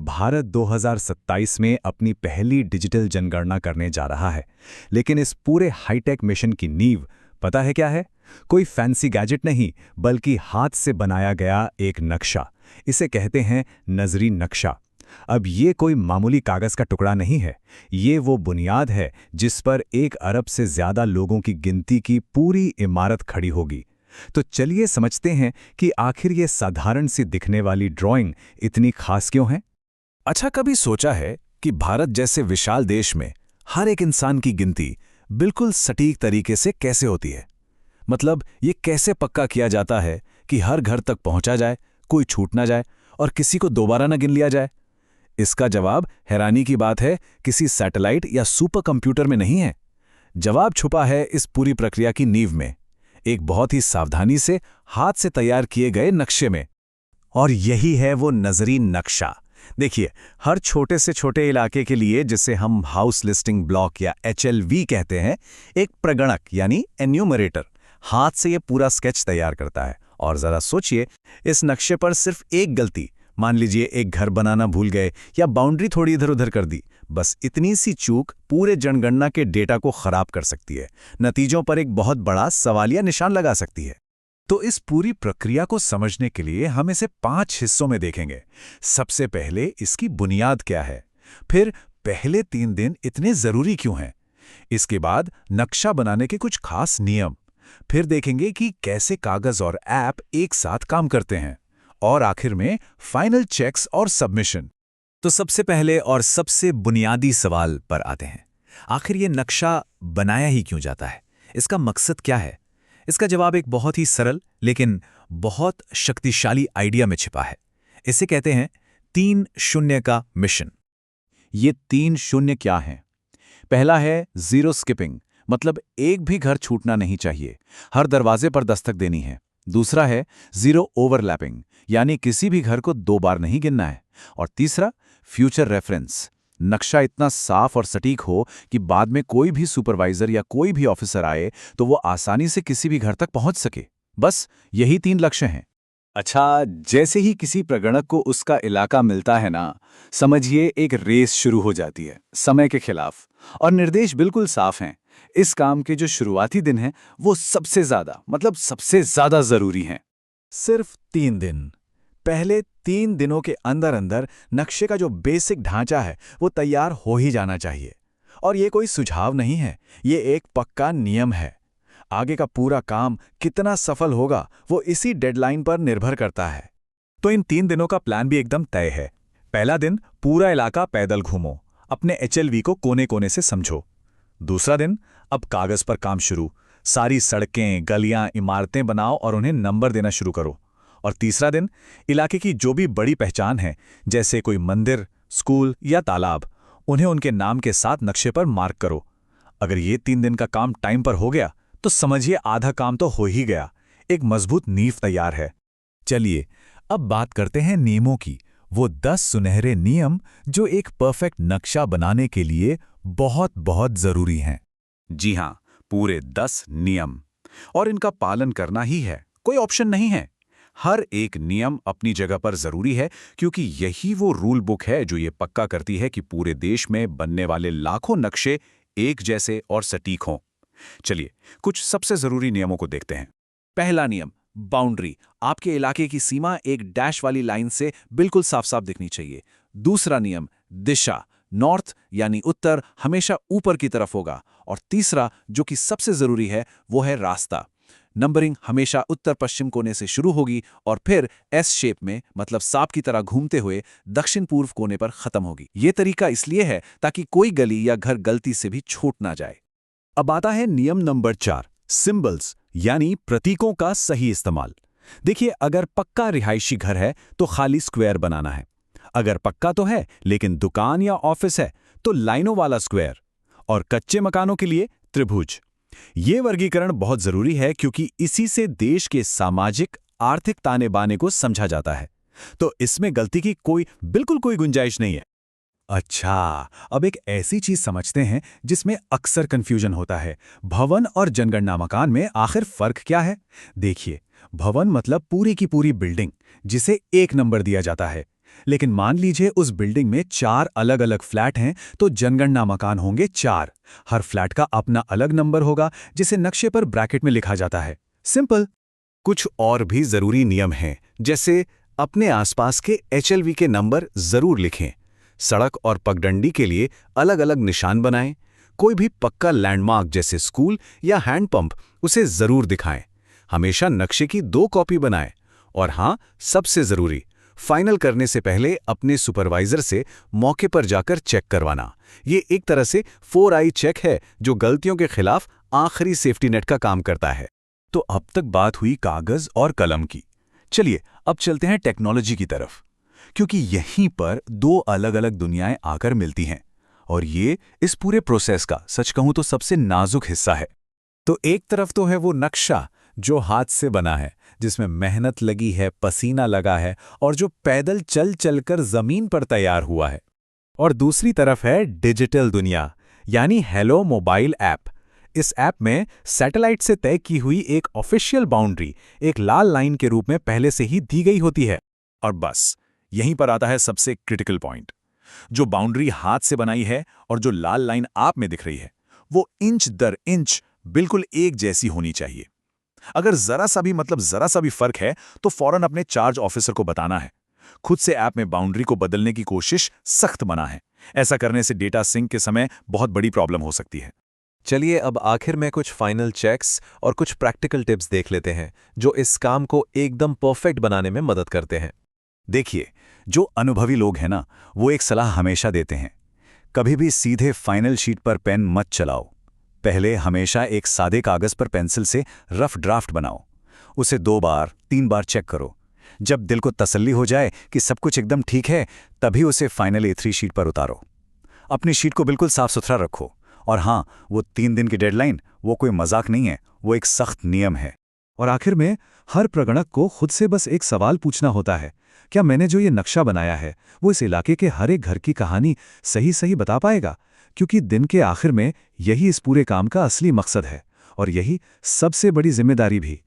भारत 2027 में अपनी पहली डिजिटल जनगणना करने जा रहा है। लेकिन इस पूरे हाईटेक मिशन की नींव पता है क्या है? कोई फैंसी गैजेट नहीं, बल्कि हाथ से बनाया गया एक नक्शा। इसे कहते हैं नजरी नक्शा। अब ये कोई मामूली कागज का टुकड़ा नहीं है। ये वो बुनियाद है जिस पर 1 अरब से ज्यादा लोगों की गिनती की पूरी इमारत खड़ी होगी। तो चलिए समझते हैं कि आखिर ये साधारण सी दिखने वाली ड्राइंग इतनी खास क्यों है। अच्छा, कभी सोचा है कि भारत जैसे विशाल देश में हर एक इंसान की गिनती बिल्कुल सटीक तरीके से कैसे होती है? मतलब ये कैसे पक्का किया जाता है कि हर घर तक पहुंचा जाए, कोई छूट ना जाए और किसी को दोबारा न गिन लिया जाए? इसका जवाब हैरानी की बात है किसी सैटेलाइट या सुपर कंप्यूटर में नहीं है। जवाब छुपा है इस पूरी प्रक्रिया की नींव में, एक बहुत ही सावधानी से हाथ से तैयार किए गए नक्शे में। और यही है वो नजरी नक्शा। देखिए, हर छोटे से छोटे इलाके के लिए, जिसे हम हाउस लिस्टिंग ब्लॉक या HLV कहते हैं, एक प्रगणक यानी एन्यूमरेटर हाथ से ये पूरा स्केच तैयार करता है। और जरा सोचिए, इस नक्शे पर सिर्फ एक गलती, मान लीजिए एक घर बनाना भूल गए या बाउंड्री थोड़ी इधर उधर कर दी, बस इतनी सी चूक पूरे जनगणना के डेटा को खराब कर सकती है, नतीजों पर एक बहुत बड़ा सवालिया निशान लगा सकती है। तो इस पूरी प्रक्रिया को समझने के लिए हम इसे 5 हिस्सों में देखेंगे। सबसे पहले इसकी बुनियाद क्या है, फिर पहले 3 दिन इतने जरूरी क्यों हैं, इसके बाद नक्शा बनाने के कुछ खास नियम, फिर देखेंगे कि कैसे कागज और ऐप एक साथ काम करते हैं, और आखिर में फाइनल चेक्स और सबमिशन। तो सबसे पहले और सबसे बुनियादी सवाल पर आते हैं। आखिर ये नक्शा बनाया ही क्यों जाता है? इसका मकसद क्या है? इसका जवाब एक बहुत ही सरल लेकिन बहुत शक्तिशाली आइडिया में छिपा है। इसे कहते हैं 3 शून्य का मिशन। ये 3 शून्य क्या हैं? पहला है जीरो स्किपिंग, मतलब एक भी घर छूटना नहीं चाहिए, हर दरवाजे पर दस्तक देनी है। दूसरा है जीरो ओवरलैपिंग, यानी किसी भी घर को 2 बार नहीं गिनना है। और तीसरा फ्यूचर रेफरेंस, नक्शा इतना साफ और सटीक हो कि बाद में कोई भी सुपरवाइजर या कोई भी ऑफिसर आए तो वो आसानी से किसी भी घर तक पहुंच सके। बस यही 3 लक्ष्य हैं। अच्छा, जैसे ही किसी प्रगणक को उसका इलाका मिलता है ना, समझिए एक रेस शुरू हो जाती है समय के खिलाफ। और निर्देश बिल्कुल साफ हैं। इस काम के जो शुरुआती दिन हैं वो सबसे ज्यादा जरूरी हैं। सिर्फ 3 दिन। पहले 3 दिनों के अंदर अंदर नक्शे का जो बेसिक ढांचा है वो तैयार हो ही जाना चाहिए। और ये कोई सुझाव नहीं है, ये एक पक्का नियम है। आगे का पूरा काम कितना सफल होगा वो इसी डेडलाइन पर निर्भर करता है। तो इन 3 दिनों का प्लान भी एकदम तय है। पहला दिन, पूरा इलाका पैदल घूमो, अपने HLV को कोने कोने से समझो। दूसरा दिन, अब कागज पर काम शुरू, सारी सड़कें, गलियां, इमारतें बनाओ और उन्हें नंबर देना शुरू करो। और तीसरा दिन, इलाके की जो भी बड़ी पहचान है, जैसे कोई मंदिर, स्कूल या तालाब, उन्हें उनके नाम के साथ नक्शे पर मार्क करो। अगर ये 3 दिन का काम टाइम पर हो गया तो समझिए आधा काम तो हो ही गया, एक मजबूत नींव तैयार है। चलिए अब बात करते हैं नियमों की, वो 10 सुनहरे नियम जो एक परफेक्ट नक्शा बनाने के लिए बहुत बहुत जरूरी हैं। जी हां, पूरे 10 नियम, और इनका पालन करना ही है, कोई ऑप्शन नहीं है। हर एक नियम अपनी जगह पर जरूरी है, क्योंकि यही वो रूल बुक है जो ये पक्का करती है कि पूरे देश में बनने वाले लाखों नक्शे एक जैसे और सटीक हों। चलिए कुछ सबसे जरूरी नियमों को देखते हैं। पहला नियम, बाउंड्री। आपके इलाके की सीमा एक डैश वाली लाइन से बिल्कुल साफ साफ दिखनी चाहिए। दूसरा नियम, दिशा। नॉर्थ यानी उत्तर हमेशा ऊपर की तरफ होगा। और तीसरा, जो कि सबसे जरूरी है, वो है रास्ता। नंबरिंग हमेशा उत्तर पश्चिम कोने से शुरू होगी और फिर S शेप में, मतलब सांप की तरह घूमते हुए दक्षिण पूर्व कोने पर खत्म होगी। ये तरीका इसलिए है ताकि कोई गली या घर गलती से भी छूट ना जाए। अब आता है नियम नंबर 4, सिंबल्स यानी प्रतीकों का सही इस्तेमाल। देखिए, अगर पक्का रिहायशी घर है तो खाली स्क्वायर बनाना है। अगर पक्का तो है लेकिन दुकान या ऑफिस है तो लाइनों वाला स्क्वायर। और कच्चे मकानों के लिए त्रिभुज। ये वर्गीकरण बहुत जरूरी है क्योंकि इसी से देश के सामाजिक आर्थिक ताने बाने को समझा जाता है। तो इसमें गलती की बिल्कुल कोई गुंजाइश नहीं है। अच्छा, अब एक ऐसी चीज समझते हैं जिसमें अक्सर कंफ्यूजन होता है। भवन और जनगणना मकान में आखिर फर्क क्या है? देखिए, भवन मतलब पूरी की पूरी बिल्डिंग, जिसे 1 नंबर दिया जाता है, लेकिन मान लीजिए उस बिल्डिंग में 4 अलग-अलग फ्लैट हैं, तो जनगणना मकान होंगे 4। हर फ्लैट का अपना अलग नंबर होगा, जिसे नक्शे पर ब्रैकेट में लिखा जाता है। सिंपल। कुछ और भी जरूरी नियम हैं, जैसे अपने आसपास के HLV के नंबर जरूर लिखें। सड़क और पगडंडी के लिए अलग-अलग निशान बनाएं। कोई भी पक्का लैंडमार्क जैसे स्कूल या हैंडपंप उसे जरूर दिखाएं। हमेशा नक्शे की 2 कॉपी बनाएं। और हाँ, सबसे जरूरी, फाइनल करने से पहले अपने सुपरवाइजर से मौके पर जाकर चेक करवाना। ये एक तरह से 4I चेक है, जो गलतियों के खिलाफ आखिरी सेफ्टी नेट का काम करता है। तो अब तक बात हुई कागज और कलम की। चलिए अब चलते हैं टेक्नोलॉजी की तरफ, क्योंकि यहीं पर 2 अलग-अलग दुनियाएं आकर मिलती हैं और ये इस पूरे प्रोसेस का सच कहूं तो सबसे नाजुक हिस्सा है। तो एक तरफ तो है वो नक्शा जो हाथ से बना है, जिसमें मेहनत लगी है, पसीना लगा है और जो पैदल चल चलकर जमीन पर तैयार हुआ है। और दूसरी तरफ है डिजिटल दुनिया, यानी हेलो मोबाइल ऐप। इस ऐप में सैटेलाइट से तय की हुई एक ऑफिशियल बाउंड्री एक लाल लाइन के रूप में पहले से ही दी गई होती है। और बस यहीं पर आता है सबसे क्रिटिकल पॉइंट। जो बाउंड्री हाथ से बनाई है और जो लाल लाइन आप में दिख रही है, वो इंच दर इंच बिल्कुल एक जैसी होनी चाहिए। अगर जरा सा भी फर्क है तो फौरन अपने चार्ज ऑफिसर को बताना है। खुद से ऐप में बाउंड्री को बदलने की कोशिश सख्त मना है। ऐसा करने से डेटा सिंक के समय बहुत बड़ी प्रॉब्लम हो सकती है। चलिए अब आखिर में कुछ फाइनल चेक्स और कुछ प्रैक्टिकल टिप्स देख लेते हैं, जो इस काम को एकदम परफेक्ट बनाने में मदद करते हैं। देखिए, जो अनुभवी लोग हैं ना, वो एक सलाह हमेशा देते हैं। कभी भी सीधे फाइनल शीट पर पेन मत चलाओ। पहले हमेशा एक सादे कागज पर पेंसिल से रफ ड्राफ्ट बनाओ। उसे 2 बार 3 बार चेक करो। जब दिल को तसल्ली हो जाए कि सब कुछ एकदम ठीक है, तभी उसे फाइनल A3 शीट पर उतारो। अपनी शीट को बिल्कुल साफ सुथरा रखो। और हाँ, वो 3 दिन की डेडलाइन, वो कोई मजाक नहीं है, वो एक सख्त नियम है। और आखिर में हर प्रगणक को खुद से बस एक सवाल पूछना होता है, क्या मैंने जो ये नक्शा बनाया है वो इस इलाके के हर एक घर की कहानी सही सही बता पाएगा? क्योंकि दिन के आखिर में यही इस पूरे काम का असली मकसद है और यही सबसे बड़ी जिम्मेदारी भी।